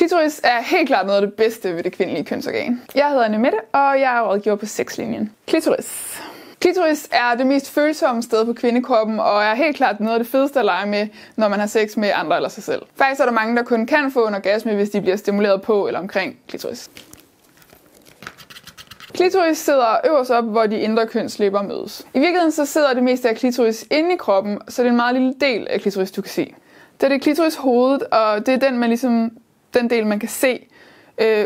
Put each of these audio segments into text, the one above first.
Klitoris er helt klart noget af det bedste ved det kvindelige kønsorgan. Jeg hedder Annemette, og jeg er rådgiver på Sexlinjen. Klitoris. Klitoris er det mest følsomme sted på kvindekroppen, og er helt klart noget af det fedeste at lege med, når man har sex med andre eller sig selv. Faktisk er der mange, der kun kan få en orgasme, hvis de bliver stimuleret på eller omkring klitoris. Klitoris sidder øverst op, hvor de indre kønslæber mødes. I virkeligheden så sidder det meste af klitoris inde i kroppen, så det er en meget lille del af klitoris, du kan se. Det er klitoris hovedet, og det er den del, man kan se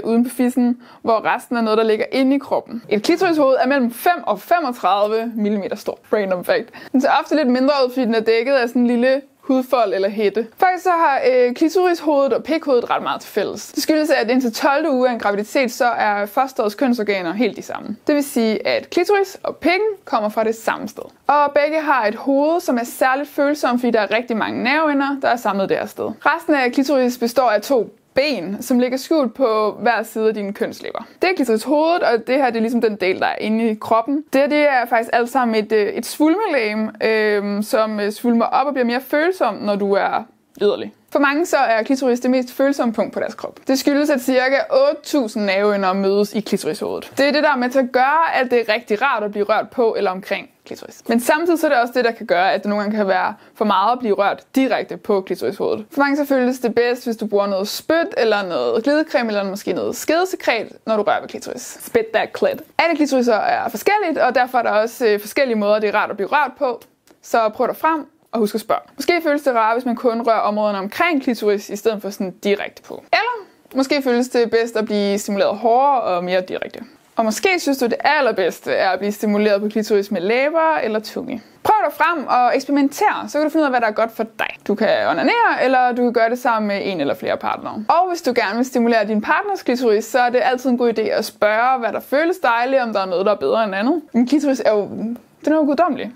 uden på fissen, hvor resten er noget, der ligger inde i kroppen. Et klitorishoved er mellem 5 og 35 mm stor. Random fact. Den ser ofte lidt mindre ud, fordi den er dækket af sådan en lille hudfold eller hætte. Faktisk så har klitorishovedet og pikhovedet ret meget til fælles. Det skyldes, at indtil 12. uge af en graviditet, så er fosterets kønsorganer helt de samme. Det vil sige, at klitoris og pikken kommer fra det samme sted. Og begge har et hoved, som er særligt følsomt, fordi der er rigtig mange nerveender, der er samlet der sted. Resten af klitoris består af 2 ben, som ligger skjult på hver side af dine kønslæber. Det er klitorishovedet, og det her det er ligesom den del, der er inde i kroppen. Det er faktisk alt sammen et svulmelegeme, som svulmer op og bliver mere følsom, når du er liderlig. For mange så er klitoris det mest følsomme punkt på deres krop. Det skyldes, at ca. 8.000 nerveender mødes i klitorishovedet. Det er det, der er med til at gøre, at det er rigtig rart at blive rørt på eller omkring klitoris. Men samtidig så er det også det, der kan gøre, at det nogle gange kan være for meget at blive rørt direkte på klitorishovedet. For mange så føles det bedst, hvis du bruger noget spyt eller noget glidecreme eller måske noget skedesekret, når du rører ved klitoris. Spit that clit. Alle klitoriser er forskelligt, og derfor er der også forskellige måder, det er rart at blive rørt på. Så prøv dig frem. Og husk at spørge. Måske føles det rart, hvis man kun rører områderne omkring klitoris, i stedet for sådan direkte på. Eller måske føles det bedst at blive stimuleret hårdere og mere direkte. Og måske synes du, det allerbedste er at blive stimuleret på klitoris med læber eller tunge. Prøv dig frem og eksperimenter, så kan du finde ud af, hvad der er godt for dig. Du kan onanere, eller du kan gøre det sammen med en eller flere partnere. Og hvis du gerne vil stimulere din partners klitoris, så er det altid en god idé at spørge, hvad der føles dejligt, om der er noget, der er bedre end andet. Men klitoris er jo guddommelig.